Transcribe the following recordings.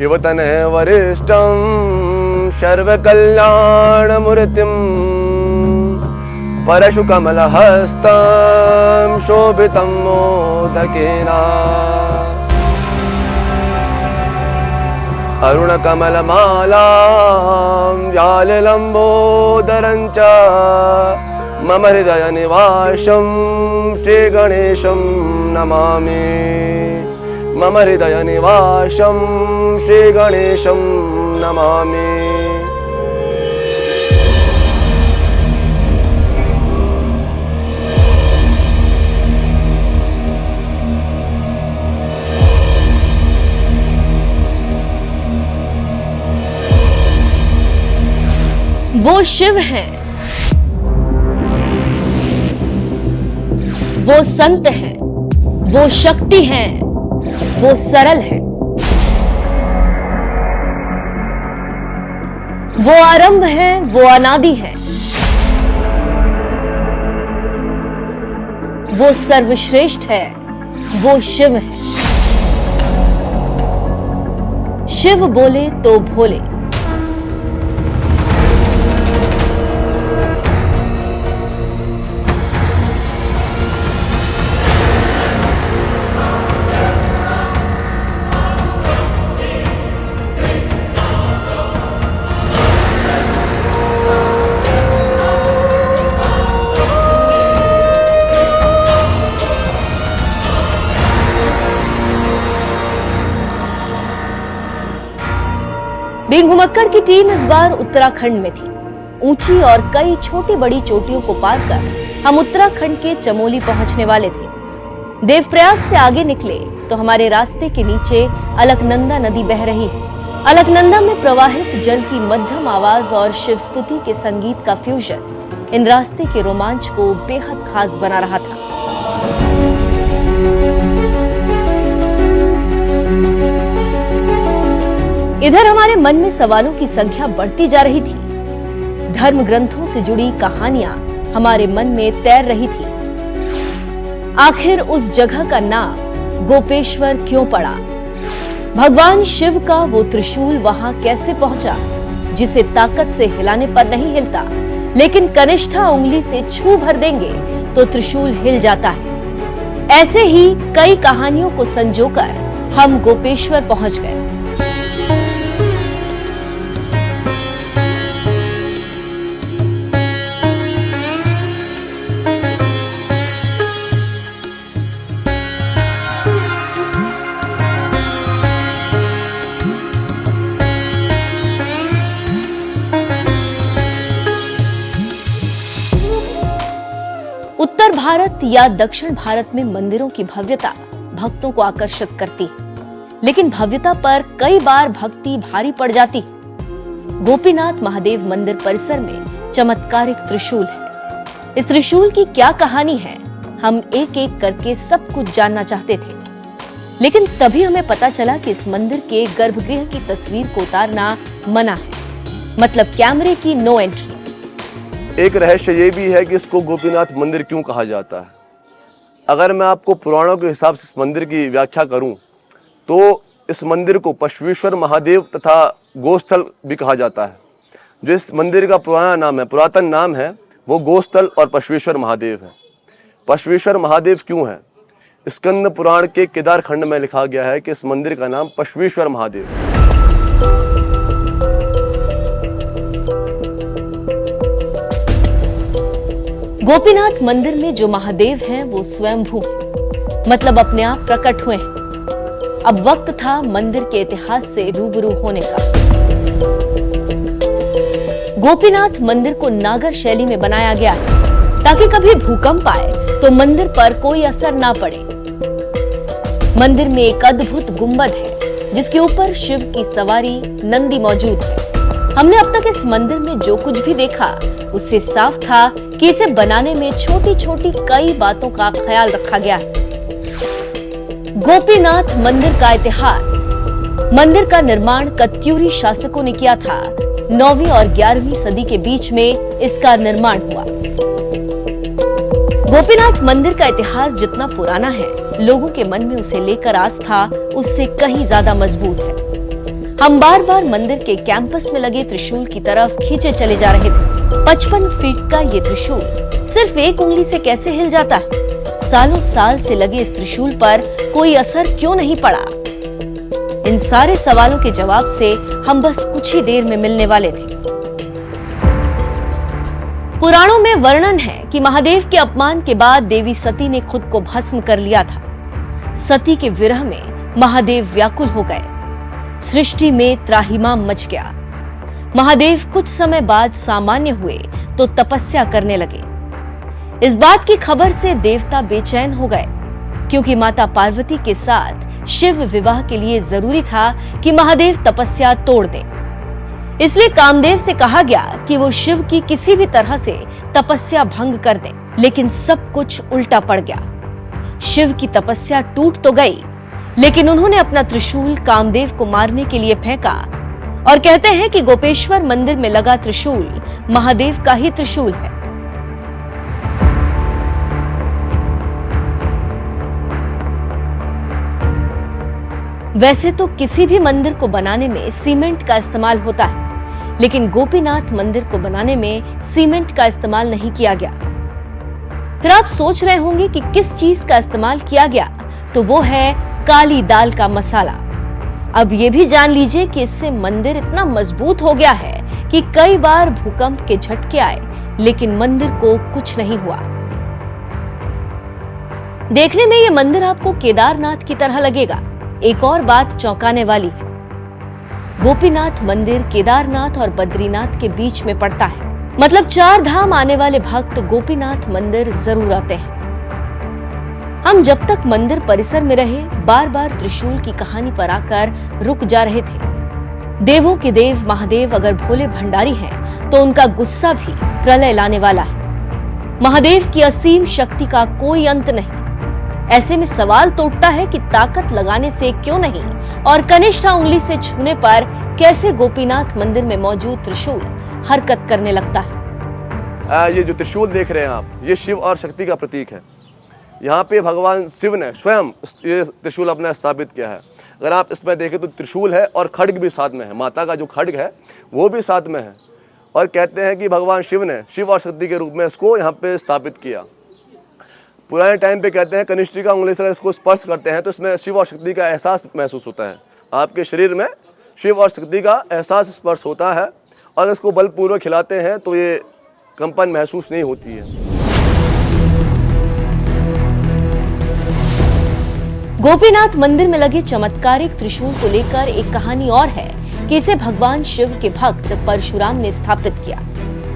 शिवतनय वरिष्ठं सर्वकल्याणमूर्तिं परशुकमलहस्तं शोभितं मोदकेन अरुणकमलमालां व्याललम्बोदरं च मम हृदयनिवासं श्रीगणेशं नमामि। मम हृदयनिवासं श्रीगणेशं नमामि। वो शिव हैं, वो संत हैं, वो शक्ति हैं, वो सरल हैं, वो आरंभ हैं, वो अनादि हैं, वो सर्वश्रेष्ठ है, वो शिव है। शिव बोले तो भोले। बीइंग घुमक्कड़ की टीम इस बार उत्तराखंड में थी। ऊंची और कई छोटी बड़ी चोटियों को पार कर हम उत्तराखंड के चमोली पहुंचने वाले थे। देवप्रयाग से आगे निकले तो हमारे रास्ते के नीचे अलकनंदा नदी बह रही है। अलकनंदा में प्रवाहित जल की मध्यम आवाज और शिव स्तुति के संगीत का फ्यूजन इन रास्ते के रोमांच को बेहद खास बना रहा था। इधर हमारे मन में सवालों की संख्या बढ़ती जा रही थी। धर्म ग्रंथों से जुड़ी कहानियां हमारे मन में तैर रही थी। आखिर उस जगह का नाम गोपेश्वर क्यों पड़ा? भगवान शिव का वो त्रिशूल वहां कैसे पहुंचा, जिसे ताकत से हिलाने पर नहीं हिलता, लेकिन कनिष्ठा उंगली से छू भर देंगे तो त्रिशूल हिल जाता है। ऐसे ही कई कहानियों को संजोकर हम गोपेश्वर पहुंच गए। उत्तर भारत या दक्षिण भारत में मंदिरों की भव्यता भक्तों को आकर्षित करती है, लेकिन भव्यता पर कई बार भक्ति भारी पड़ जाती है। गोपीनाथ महादेव मंदिर परिसर में चमत्कारिक त्रिशूल है। इस त्रिशूल की क्या कहानी है, हम एक एक करके सब कुछ जानना चाहते थे, लेकिन तभी हमें पता चला कि इस मंदिर के गर्भगृह की तस्वीर को उतारना मना है, मतलब कैमरे की नो एंट्री। एक रहस्य ये भी है कि इसको गोपीनाथ मंदिर क्यों कहा जाता है। अगर मैं आपको पुराणों के हिसाब से इस मंदिर की व्याख्या करूं तो इस मंदिर को पशुवेश्वर महादेव तथा गोस्थल भी कहा जाता है। जो इस मंदिर का पुरातन नाम है वो गोस्थल और पशुवेश्वर महादेव है। पशुवेश्वर महादेव क्यों है? स्कंद पुराण के केदार खंड में लिखा गया है कि इस मंदिर का नाम पशुवेश्वर महादेव है। गोपीनाथ मंदिर में जो महादेव हैं वो स्वयंभू हैं, मतलब अपने आप प्रकट हुए हैं। अब वक्त था मंदिर के इतिहास से रूबरू होने का। गोपीनाथ मंदिर को नागर शैली में बनाया गया है ताकि कभी भूकंप आए तो मंदिर पर कोई असर ना पड़े। मंदिर में एक अद्भुत गुंबद है जिसके ऊपर शिव की सवारी नंदी मौजूद है। हमने अब तक इस मंदिर में जो कुछ भी देखा उससे साफ था कि इसे बनाने में छोटी छोटी कई बातों का ख्याल रखा गया है। गोपीनाथ मंदिर का इतिहास। मंदिर का निर्माण कत्यूरी शासकों ने किया था। 9वीं और 11वीं सदी के बीच में इसका निर्माण हुआ। गोपीनाथ मंदिर का इतिहास जितना पुराना है, लोगों के मन में उसे लेकर आस्था उससे कहीं ज्यादा मजबूत है। हम बार बार मंदिर के कैंपस में लगे त्रिशूल की तरफ खींचे चले जा रहे थे। 55 फीट का ये त्रिशूल सिर्फ एक उंगली से कैसे हिल जाता है? सालों साल से लगे इस त्रिशूल पर कोई असर क्यों नहीं पड़ा? इन सारे सवालों के जवाब से हम बस कुछ ही देर में मिलने वाले थे। पुराणों में वर्णन है कि महादेव के अपमान के बाद देवी सती ने खुद को भस्म कर लिया था। सती के विरह में महादेव व्याकुल हो गए। सृष्टि में त्राहिमाम मच गया। महादेव कुछ समय बाद सामान्य हुए तो तपस्या करने लगे। इस बात की खबर से देवता बेचैन हो गए, क्योंकि माता पार्वती के साथ शिव विवाह के लिए जरूरी था कि महादेव तपस्या तोड़ दें। इसलिए कामदेव से कहा गया कि वो शिव की किसी भी तरह से तपस्या भंग कर दें, लेकिन सब कुछ उल्टा पड़ गया। शिव की तपस्या टूट तो गई, लेकिन उन्होंने अपना त्रिशूल कामदेव को मारने के लिए फेंका और कहते हैं कि गोपेश्वर मंदिर में लगा त्रिशूल महादेव का ही त्रिशूल है। वैसे तो किसी भी मंदिर को बनाने में सीमेंट का इस्तेमाल होता है, लेकिन गोपीनाथ मंदिर को बनाने में सीमेंट का इस्तेमाल नहीं किया गया। फिर आप सोच रहे होंगे कि किस चीज का इस्तेमाल किया गया, तो वो है काली दाल का मसाला। अब ये भी जान लीजिए कि इससे मंदिर इतना मजबूत हो गया है कि कई बार भूकंप के झटके आए, लेकिन मंदिर को कुछ नहीं हुआ। देखने में ये मंदिर आपको केदारनाथ की तरह लगेगा। एक और बात चौंकाने वाली है, गोपीनाथ मंदिर केदारनाथ और बद्रीनाथ के बीच में पड़ता है। मतलब 4 धाम आने वाले भक्त गोपीनाथ मंदिर जरूर आते हैं। हम जब तक मंदिर परिसर में रहे, बार बार त्रिशूल की कहानी पर आकर रुक जा रहे थे। देवों के देव महादेव अगर भोले भंडारी हैं, तो उनका गुस्सा भी प्रलय लाने वाला है। महादेव की असीम शक्ति का कोई अंत नहीं। ऐसे में सवाल तो उठता है कि ताकत लगाने से क्यों नहीं, और कनिष्ठा उंगली से छूने पर कैसे गोपीनाथ मंदिर में मौजूद त्रिशूल हरकत करने लगता है। ये जो त्रिशूल देख रहे हैं आप, ये शिव और शक्ति का प्रतीक है। यहाँ पे भगवान शिव ने स्वयं ये त्रिशूल अपना स्थापित किया है। अगर आप इसमें देखें तो त्रिशूल है और खड्ग भी साथ में है। माता का जो खड्ग है वो भी साथ में है, और कहते हैं कि भगवान शिव ने शिव और शक्ति के रूप में इसको यहाँ पे स्थापित किया। पुराने टाइम पे कहते हैं कनिष्ठिका उंगली से इसको स्पर्श करते हैं तो इसमें शिव और शक्ति का एहसास महसूस होता है। आपके शरीर में शिव और शक्ति का एहसास स्पर्श होता है, और इसको बलपूर्वक खिलाते हैं तो ये कंपन महसूस नहीं होती है। गोपीनाथ मंदिर में लगे चमत्कारिक त्रिशूल को लेकर एक कहानी और है कि इसे भगवान शिव के भक्त परशुराम ने स्थापित किया,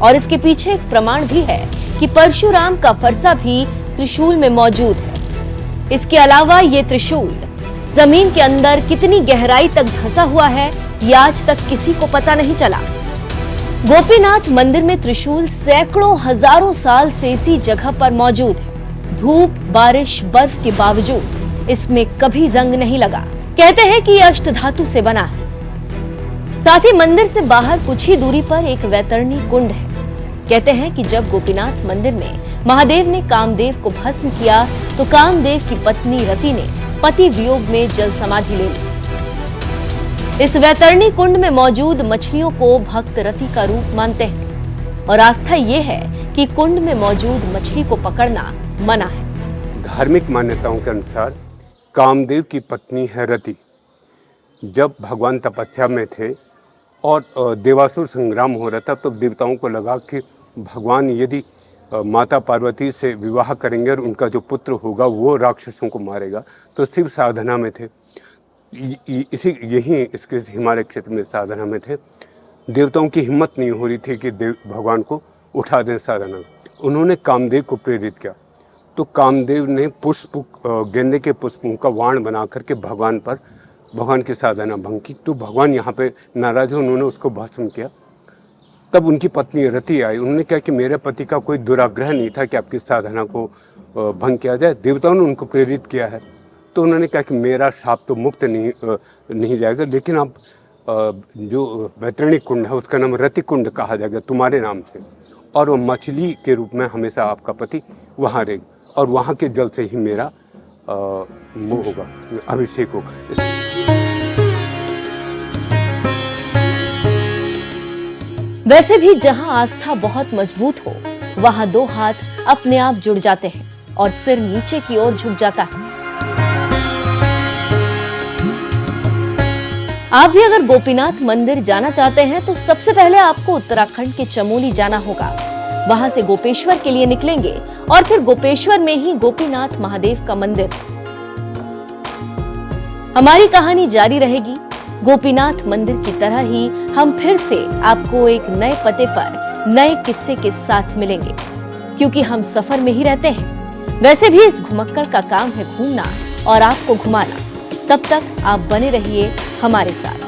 और इसके पीछे एक प्रमाण भी है कि परशुराम का फरसा भी त्रिशूल में मौजूद है। इसके अलावा ये त्रिशूल जमीन के अंदर कितनी गहराई तक धंसा हुआ है, ये आज तक किसी को पता नहीं चला। गोपीनाथ मंदिर में त्रिशूल सैकड़ों हजारों साल से इसी जगह पर मौजूद है। धूप, बारिश, बर्फ के बावजूद इसमें कभी जंग नहीं लगा। कहते हैं कि यह अष्टधातु से बना है। साथ ही मंदिर से बाहर कुछ ही दूरी पर एक वैतरणी कुंड है। कहते हैं कि जब गोपीनाथ मंदिर में महादेव ने कामदेव को भस्म किया, तो कामदेव की पत्नी रति ने पति वियोग में जल समाधि ले ली। इस वैतरणी कुंड में मौजूद मछलियों को भक्त रति का रूप मानते हैं, और आस्था ये है कि कुंड में मौजूद मछली को पकड़ना मना है। धार्मिक मान्यताओं के अनुसार कामदेव की पत्नी है रति। जब भगवान तपस्या में थे और देवासुर संग्राम हो रहा था, तो देवताओं को लगा कि भगवान यदि माता पार्वती से विवाह करेंगे और उनका जो पुत्र होगा वो राक्षसों को मारेगा, तो शिव साधना में थे। इसके हिमालय क्षेत्र में साधना में थे। देवताओं की हिम्मत नहीं हो रही थी कि भगवान को उठा दें साधना। उन्होंने कामदेव को प्रेरित किया, तो कामदेव ने गेंदे के पुष्पों का वाण बना करके भगवान की साधना भंग की। तो भगवान यहाँ पे नाराज हो, उन्होंने उसको भस्म किया। तब उनकी पत्नी रति आई। उन्होंने कहा कि मेरे पति का कोई दुराग्रह नहीं था कि आपकी साधना को भंग किया जाए, देवताओं ने उनको प्रेरित किया है। तो उन्होंने कहा कि मेरा शाप तो मुक्त नहीं जाएगा, लेकिन आप जो वैतरणी कुंड है उसका नाम रति कुंड कहा जाएगा तुम्हारे नाम से, और वो मछली के रूप में हमेशा आपका पति वहाँ रहेगा, और वहाँ के जल से ही मेरा वो होगा, अभिषेक होगा। वैसे भी जहां आस्था बहुत मजबूत हो वहां दो हाथ अपने आप जुड़ जाते हैं और सिर नीचे की ओर झुक जाता है। आप भी अगर गोपीनाथ मंदिर जाना चाहते हैं तो सबसे पहले आपको उत्तराखंड के चमोली जाना होगा। वहां से गोपेश्वर के लिए निकलेंगे और फिर गोपेश्वर में ही गोपीनाथ महादेव का मंदिर। हमारी कहानी जारी रहेगी। गोपीनाथ मंदिर की तरह ही हम फिर से आपको एक नए पते पर नए किस्से के साथ मिलेंगे, क्योंकि हम सफर में ही रहते हैं। वैसे भी इस घुमक्कड़ का काम है घूमना और आपको घुमाना। तब तक आप बने रहिए हमारे साथ।